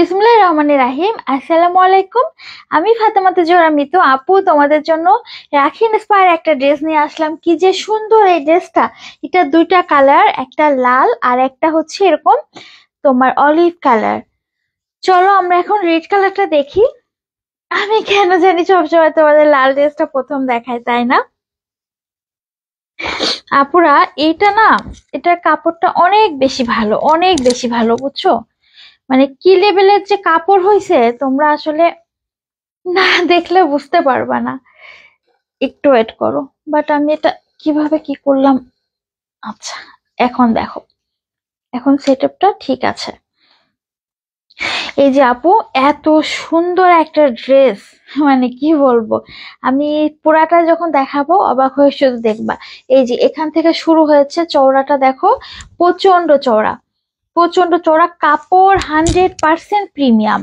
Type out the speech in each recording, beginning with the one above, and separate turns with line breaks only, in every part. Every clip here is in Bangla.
বিসমিল্লাহির রহমানির রাহিম। আসসালামু আলাইকুম। আমি ফাতেমাতে জোহরা মিতু আপু তোমাদের জন্য রাখি ইন্সপায়ার একটা ড্রেস নিয়ে আসলাম। কি যে সুন্দর এই ড্রেসটা! এটা দুইটা কালার, একটা লাল আর একটা হচ্ছে এরকম তোমার অলিভ কালার। চলো আমরা এখন রেড কালারটা দেখি। আমি কেন জানি সবসময় তোমাদের লাল ড্রেসটা প্রথম দেখাই, তাই না আপুরা? এইটা না, এটার কাপড়টা অনেক বেশি ভালো, অনেক বেশি ভালো, বুঝছো? মানে কি লেভেলের যে কাপড় হইছে তোমরা আসলে না দেখলে বুঝতে পারবা না। একটু ওয়েট করো। বাট আমি এটা কিভাবে কি করলাম? আচ্ছা, এখন দেখো, এখন সেটআপটা ঠিক আছে। এই যে আপু, এত সুন্দর একটা ড্রেস, মানে কি বলবো, আমি পুরাটা যখন দেখাবো অবাক হয়ে শুধু দেখবা। এই যে এখান থেকে শুরু হয়েছে, চওড়াটা দেখো, প্রচন্ড চওড়া, প্রচন্ড চওড়া। কাপড় 100% প্রিমিয়াম,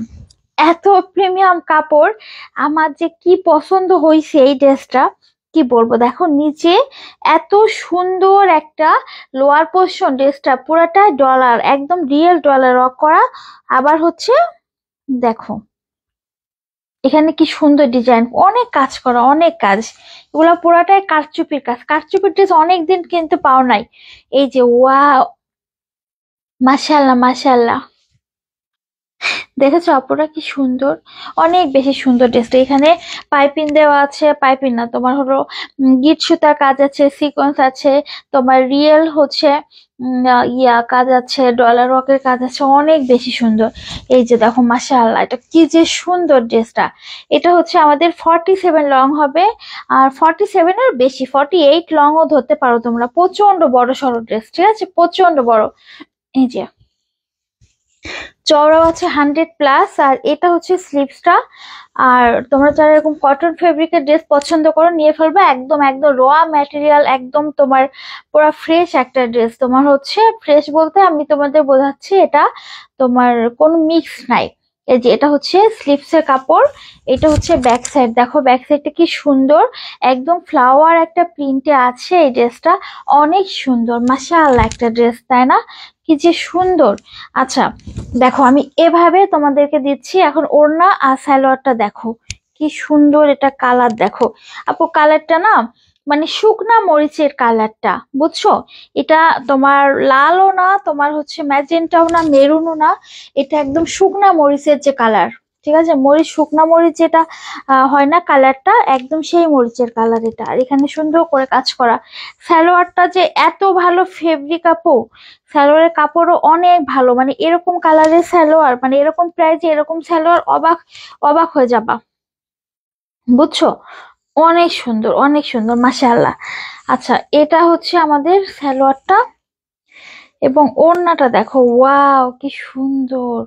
এত প্রিমিয়াম কাপড়। আমার যে কি পছন্দ হয়েছে এই ড্রেসটা, কি বলবো। দেখো নিচে এত সুন্দর একটা লোয়ার পোর্শন, ড্রেসটা পুরাটা ডলার, একদম রিয়েল ডলার ওয়ার্ক করা। আবার হচ্ছে দেখো এখানে কি সুন্দর ডিজাইন, অনেক কাজ করা, অনেক কাজ। এগুলা পুরাটাই কারচুপির কাজ। কারচুপির ড্রেস অনেকদিন কিন্তু পাও নাই। এই যে ওয়াও, মাশাআল্লাহ মাশাআল্লাহ। দেখেছো আপুরা কি সুন্দর, অনেক বেশি সুন্দর ড্রেসটা। এখানে পাইপিং দেওয়া আছে, পাইপিং না তোমার হলো গিট সুতার কাজ আছে, সিকোয়েন্স আছে, তোমার রিয়েল হচ্ছে কাজ আছে, ডলার ওয়ার্কের কাজ আছে, অনেক বেশি সুন্দর। এই যে দেখো মাশাআল্লাহ, এটা কি যে সুন্দর ড্রেসটা। এটা হচ্ছে আমাদের 47 লং হবে, আর 47 এর বেশি, 48 লংও ধরতে পারো তোমরা। প্রচন্ড বড় সড়ো ড্রেস, ঠিক আছে, প্রচন্ড বড়। এই যে চওড়াও আছে 100+, আর এটা হচ্ছে স্লিভসটা। আর তোমরা যারা এরকম কটন ফেব্রিকের ড্রেস পছন্দ করো নিয়ে ফেলবে, একদম একদম র ম্যাটেরিয়াল, একদম তোমার পুরো ফ্রেশ একটা ড্রেস। তোমার হচ্ছে ফ্রেশ বলতে আমি তোমাদের বোঝাচ্ছি, এটা তোমার কোনো মিক্স নাই। এই যে এটা হচ্ছে স্লিভস এর কাপড়, এটা হচ্ছে ব্যাক সাইড। দেখো ব্যাক সাইডটা কি সুন্দর, একদম ফ্লাওয়ার একটা প্রিন্টে আছে এই ড্রেসটা। অনেক সুন্দর, মাশাআল্লাহ একটা ড্রেস, তাই না? কি যে সুন্দর। আচ্ছা দেখো, আমি এভাবে তোমাদেরকে দিচ্ছি। এখন ওড়না আর সালোয়ারটা দেখো কি সুন্দর, এটা কালার দেখো আপু, কালারটা না মানে শুকনা মরিচের কালারটা, বুঝছো? এটা তোমার লালও না, তোমার হচ্ছে ম্যাজেন্টাও না, মেরুনও না, এটা একদম শুকনা মরিচের যে কালার, ঠিক আছে, মরিচ, শুকনা মরিচ যেটা হয় না কালারটা, একদম সেই মরিচের কালার এটা। আর এখানে সুন্দর করে কাজ করা। সালোয়ারটা যে এত ভালো ফেব্রিক আপু, সালোয়ারের কাপড়ও অনেক ভালো। মানে এরকম কালারের সালোয়ার, মানে এরকম প্রাইজে এরকম সালোয়ার, অবাক অবাক হয়ে যাবা, বুঝছো? অনেক সুন্দর, অনেক সুন্দর, মাশাআল্লাহ। আচ্ছা এটা হচ্ছে আমাদের সালোয়ারটা, এবং ওড়নাটা দেখো, ওয়াও কি সুন্দর,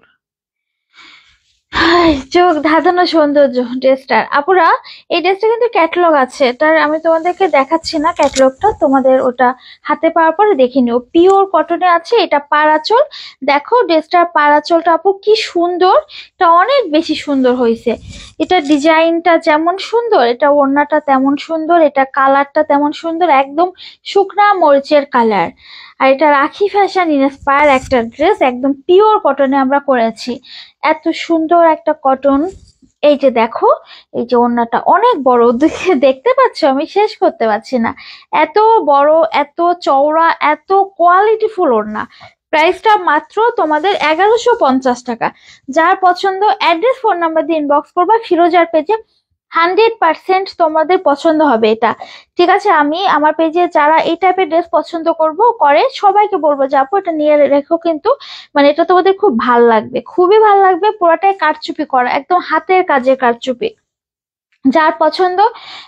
চোখ ধাঁধানো সৌন্দর্য ড্রেসটার। আপুরা এই ড্রেসটা কিন্তু ক্যাটালগ আছে, এটার আমি তোমাদেরকে দেখাচ্ছি না, ক্যাটালগটা তোমাদের ওটা হাতে পাওয়ার পরে দেখে নিও। পিওর কটনে আছে, এটা পাড়াচল। দেখো ড্রেসটার পাড়াচলটা আপু কি সুন্দর, এটা অনেক বেশি সুন্দর হয়েছে। এটা ডিজাইনটা যেমন সুন্দর, এটা ওড়নাটা তেমন সুন্দর, এটা কালারটা তেমন সুন্দর, একদম শুকনা মরিচের কালার। আর এটা রাখি ফ্যাশন ইন্সপায়ার একটা ড্রেস, একদম পিওর কটনে আমরা করেছি। এত সুন্দর একটা কটন। এই যে দেখো, এই যে ওড়নাটা অনেক বড়, দেখতে পাচ্ছ, আমি শেষ করতে পারছি না, এত বড়, এত চওড়া, এত কোয়ালিটিফুল ওড়না। প্রাইসটা মাত্র তোমাদের 1150 টাকা। যার পছন্দ অ্যাড্রেস, ফোন নাম্বার দিয়ে ইনবক্স করবা ফিরোজার পেজে। 100% তোমাদের পছন্দ হবে এটা, ঠিক আছে? আমি আমার পেজে যারা এই টাইপের ড্রেস পছন্দ করে সবাইকে বলবো যে আপু এটা নিয়ে রেখো, কিন্তু মানে এটা তোমাদের খুব ভাল লাগবে, খুবই ভাল লাগবে। পুরাটাই কারচুপি করা, একদম হাতের কাজের কারচুপি। যার পছন্দ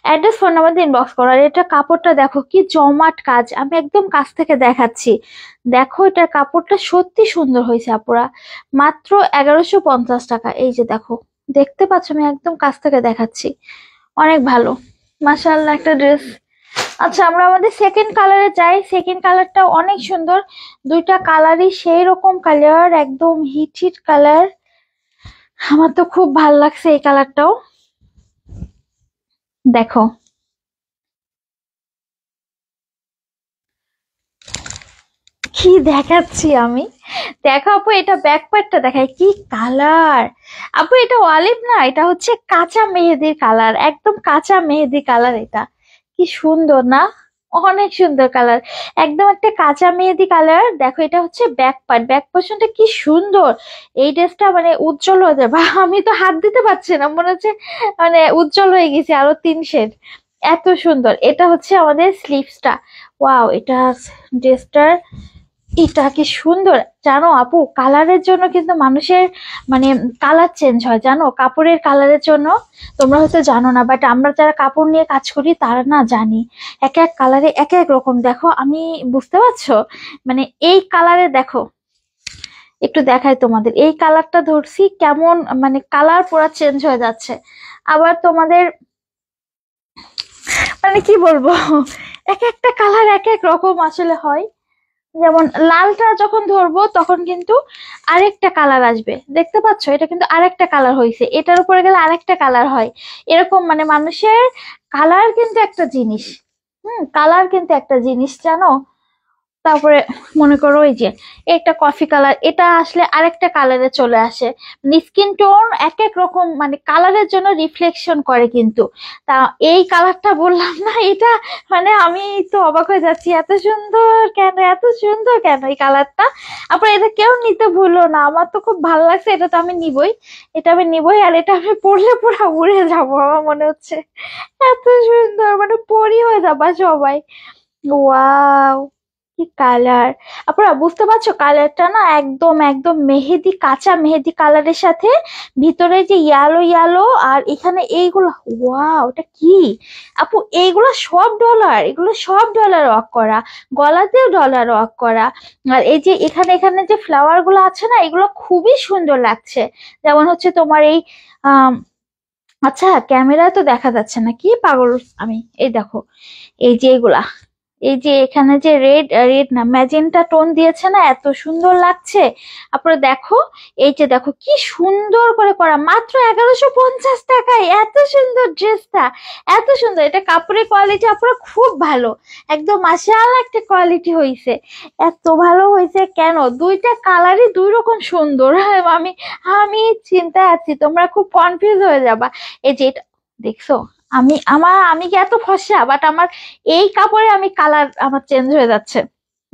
অ্যাড্রেস, ফোন নাম্বার দিয়ে ইনবক্স করো। আর এটা কাপড়টা দেখো কি জমাট কাজ, আমি একদম কাছ থেকে দেখাচ্ছি। দেখো এটার কাপড়টা সত্যি সুন্দর হয়েছে আপুরা। মাত্র 1150 টাকা। এই যে দেখো, দেখতে পাচ্ছ, আমি একদম কাছ থেকে দেখাচ্ছি, অনেক ভালো, মাশাআল্লাহ একটা ড্রেস। আচ্ছা আমরা আমাদের সেকেন্ড কালারে যাই। সেকেন্ড কালারটা অনেক সুন্দর, দুইটা কালারই সেই রকম কালার, একদম হিট হিট কালার। আমার তো খুব ভাল লাগছে এই কালারটাও। দেখো কি কি দেখাচ্ছি আমি, দেখো আপু এটা ব্যাক পার্টটা দেখায়, কি কালার আপু, এটা অলিভ না, এটা হচ্ছে কাঁচা মেহেদির কালার, একদম কাঁচা মেহেদি কালার। এটা কি সুন্দর না, অনেক সুন্দর কালার, একদম একটা কাঁচা মেহেদি কালার। দেখো এটা হচ্ছে ব্যাক পার্ট, ব্যাক পোর্শনটা কি সুন্দর। এই ড্রেসটা মানে উজ্জ্বল হয়ে যাবে, আমি তো হাত দিতে পারছি না, মনে হচ্ছে মানে উজ্জ্বল হয়ে গেছে আরো 3 শেড, এত সুন্দর। এটা হচ্ছে আমাদের স্লিভসটা, ওয়াও, এটা ড্রেসটার, এটা কি সুন্দর। জানো আপু, কালারের জন্য কিন্তু মানুষের মানে কালার চেঞ্জ হয়, জানো, কাপড়ের কালারের জন্য। তোমরা হয়তো জানো না, বাট আমরা যারা কাপড় নিয়ে কাজ করি তারা না জানি, এক এক কালারে এক এক রকম। দেখো আমি, বুঝতে পারছো, মানে এই কালারে দেখো, একটু দেখাই তোমাদের, এই কালারটা ধরছি কেমন, মানে কালার পুরো চেঞ্জ হয়ে যাচ্ছে। আবার তোমাদের মানে কি বলবো, এক একটা কালার এক এক রকম আসলে হয়। যেমন লালটা যখন ধরবো তখন কিন্তু আরেকটা কালার আসবে, দেখতে পাচ্ছ, এটা কিন্তু আরেকটা কালার হয়েছে, এটার উপরে গেলে আরেকটা কালার হয়, এরকম। মানে মানুষের কালার কিন্তু একটা জিনিস, কালার কিন্তু একটা জিনিস, জানো। তারপরে মনে করো এই যে একটা কফি কালার, এটা আসলে আরেকটা কালারে চলে আসে। স্কিন টোন এক এক রকম মানে কালারের জন্য রিফ্লেকশন করে কিন্তু। তা এই কালারটা বললাম না, এটা মানে আমি তো অবাক হয়ে যাচ্ছি, এত সুন্দর কেন, এত সুন্দর কেন এই কালারটা। আপনার এটা কেউ নিতে ভুলো না, আমার তো খুব ভালো লাগছে, এটা তো আমি নিবই, এটা আমি নিবই। আর এটা আমি পরলে পুরো উড়ে যাবো আমার মনে হচ্ছে, এত সুন্দর, মানে পরি হয়ে যাবা সবাই। ওয়াও, কি কালার। আপনারা বুঝতে পারছো, কালারটা না একদম একদম মেহেদি, কাঁচা মেহেদি কালারের সাথে ভিতরে যে ইয়ালো ইয়ালো, আর এখানে এইগুলো, ওয়াও, ওটা কি আপু, এইগুলো সব ডলার, এগুলো সব ডলার ওয়ার্ক করা, গলাতেও ডলার ওয়ার্ক করা। আর এই যে এখানে এখানে যে ফ্লাওয়ার গুলো আছে না, এগুলো খুবই সুন্দর লাগছে। যেমন হচ্ছে তোমার এই আহ আচ্ছা, ক্যামেরায় তো দেখা যাচ্ছে না, কি পাগল আমি, এই দেখো, এই যে এগুলা, এই যে এখানে যে রেড, রেড না ম্যাজেন্টা টোন দিয়েছে না, এত সুন্দর লাগছে। আপনারা দেখো, এই যে দেখো কি সুন্দর করে করা, মাত্র 1150 টাকায় এত সুন্দর ড্রেসটা, এত সুন্দর। এটা কাপড়ের কোয়ালিটি আপনারা খুব ভালো, একদম মাশাআল্লাহ একটা কোয়ালিটি হয়েছে, এত ভালো হয়েছে কেন, দুইটা কালারই দুই রকম সুন্দর। আমি আমি চিন্তায় আছি, তোমরা খুব কনফিউজ হয়ে যাবা। এই যে এটা দেখছো, আমি কি এত ফর্সা, বাট আমার এই কাপড়ে আমি কালার আমার চেঞ্জ হয়ে যাচ্ছে,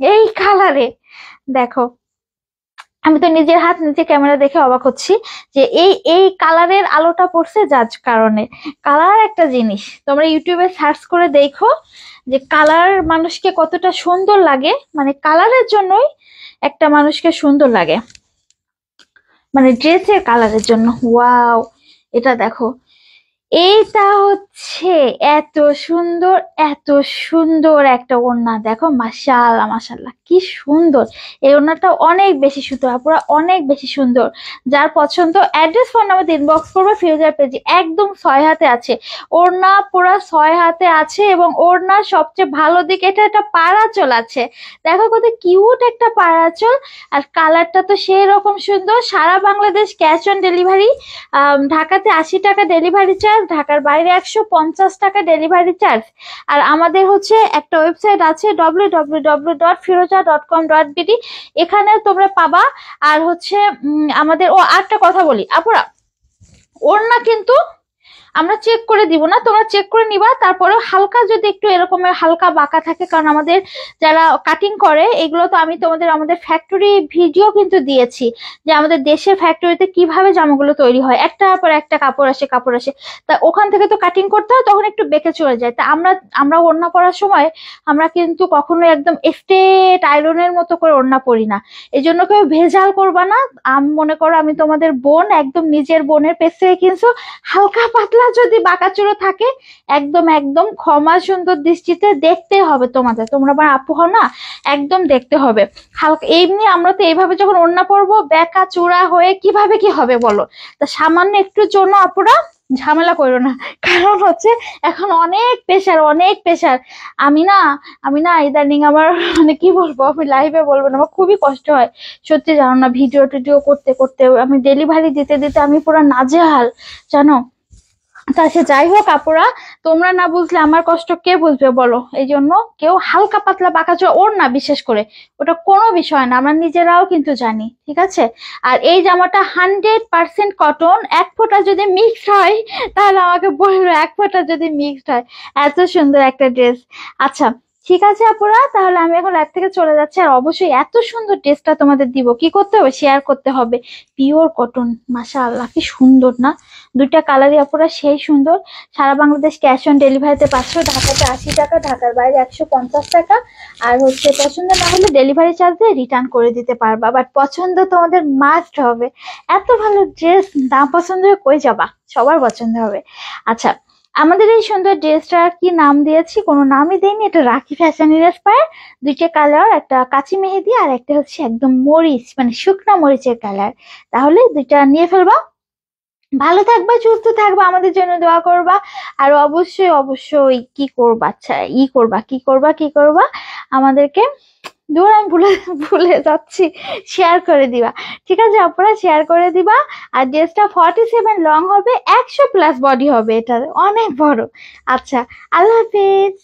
এই কালারে। দেখো, আমি তো নিজের হাত নিজে ক্যামেরা দেখে অবাক হচ্ছি যে এই এই কালারের আলোটা পড়ছে, যার কারণে। কালার একটা জিনিস, তোমরা ইউটিউবে সার্চ করে দেখো যে কালার মানুষকে কতটা সুন্দর লাগে, মানে কালারের জন্যই একটা মানুষকে সুন্দর লাগে, মানে ড্রেসের কালারের জন্য। ওয়াও, এটা দেখো, এইটা হচ্ছে এত সুন্দর, এত সুন্দর একটা ওড়না, দেখো মাশাআল্লাহ মাশাআল্লাহ কি সুন্দর। এই ওড়নাটা অনেক বেশি সুন্দর, পুরো অনেক বেশি সুন্দর। যার পছন্দ অ্যাড্রেস ফোন নাম্বার ইনবক্স করবে, ফিউজার পেজে একদম 6 হাতে আছে ওড়না, পুরো 6 হাতে আছে। এবং ওড়নার সবচেয়ে ভালো দিক, এটা একটা পাড়াচল আছে, দেখো কত কিউট একটা পাড়াচল। আর কালারটা তো সেই রকম সুন্দর। সারা বাংলাদেশ ক্যাশ অন ডেলিভারি, ঢাকাতে 80 টাকা ডেলিভারি চার্জ, ঢাকার বাইরে 150 টাকা ডেলিভারি চার্জ। আর আমাদের হচ্ছে একটা ওয়েবসাইট আছে www.firoza.com.bd, এখানে তোমরা পাবা। আর হচ্ছে আমাদের আরেকটা কথা বলি আপুরা, ওড়না কিন্তু আমরা চেক করে দিব না, তোমরা চেক করে নিবা। তারপরে হালকা যদি একটু এরকমের হালকা বাঁকা থাকে, কারণ আমাদের যারা কাটিং করে এগুলো তো আমি তোমাদের আমাদের ফ্যাক্টরি ভিডিও কিন্তু দিয়েছি, যে আমাদের দেশের ফ্যাক্টরিতে কিভাবে জামাগুলো তৈরি হয়, একটার পর একটা কাপড় আসে কাপড় আসে, তা ওখান থেকে তো কাটিং করতে হয়, তখন একটু বেঁকে চলে যায়। তা আমরা ওড়না পরার সময় আমরা কিন্তু কখনো একদম স্ট্রেট আয়রনের মতো করে ওড়না পরি না। এই জন্য কেউ ভেজাল করবা না। মনে করো আমি তোমাদের বোন, একদম নিজের বোনের পেছ থেকে কিনছো, হালকা পাতলা যদি বাঁকাচুরো থাকে, একদম একদম ক্ষমা সুন্দর দৃষ্টিতে দেখতে হবে তোমাদের, তোমরা আবার আপু হও না, একদম দেখতে হবে হালকা। এমনি আমরা তো এইভাবে যখন ওড়না পরবো, বেঁকা চূড়া হয়ে কিভাবে কি হবে বলো। তা সামান্য একটুর জন্য আপুরা ঝামেলা করো না, কারণ হচ্ছে এখন অনেক প্রেশার, অনেক প্রেশার। আমি না ইদানিং আমার মানে কি বলবো, আমি লাইভে বলবো না, আমার খুবই কষ্ট হয় সত্যি, জানো না, ভিডিও টিডিও করতে করতে, আমি ডেলিভারি দিতে দিতে আমি পুরো নাজেহাল, জানো। তা সে যাই হোক আপুরা, তোমরা না বুঝলে আমার কষ্ট কে বুঝবে বলো? এই জন্য কেউ হালকা পাতলা বাঁকাচোরা ওর না, বিশেষ করে ওটা কোনো বিষয় না, আমরা নিজেরাও কিন্তু জানি, ঠিক আছে? আর এই জামাটা 100% কটন, এক ফোঁটা যদি মিক্সড হয় তাহলে আমাকে বলবে, এক ফোঁটা যদি মিক্সড হয়। এত সুন্দর একটা ড্রেস। আচ্ছা ঠিক আছে আপুরা, তাহলে আমি এখন লাইভ থেকে চলে যাচ্ছি। আর অবশ্যই এত সুন্দর ড্রেসটা তোমাদের দিব, কি করতে হবে? শেয়ার করতে হবে। পিওর কটন, মাশাআল্লাহ কি সুন্দর না? দুইটা কালারই আপুরা সেই সুন্দর। সারা বাংলাদেশ ক্যাশ অন ডেলিভারিতে পাচ্ছ, ঢাকাতে 80 টাকা, ঢাকার বাইরে 150 টাকা। আর হচ্ছে পছন্দ না হলে ডেলিভারি চার্জ দিয়ে রিটার্ন করে দিতে পারবা, বাট পছন্দ তোমাদের মাস্ট হবে। এত ভালো ড্রেস, দাম পছন্দ হয়ে কই যাবা, সবার পছন্দ হবে। আচ্ছা, আমাদের এই সুন্দর ড্রেসটা কি নাম দিয়েছি? কোনো নামই দেয়নি, এটা রাখি ফ্যাশন ইন্সপায়ার। দুইটা কালার, একটা কাচি মেহেদি আর একটা হচ্ছে একদম মরিচ, মানে শুকনা মরিচের কালার। তাহলে দুইটা নিয়ে ফেলবা। ভালো থাকবা, সুস্থ থাকবা, আমাদের জন্য দোয়া করবা। আর অবশ্যই অবশ্যই কি করবা, আচ্ছা কি করবা আমাদেরকে, দূর আমি ভুলে ভুলে যাচ্ছি, শেয়ার করে দিবা। ঠিক আছে আপনারা, শেয়ার করে দিবা। আর ড্রেসটা 47 লং হবে, 100+ বডি হবে, এটা অনেক বড়। আচ্ছা, আল্লাহ হাফেজ।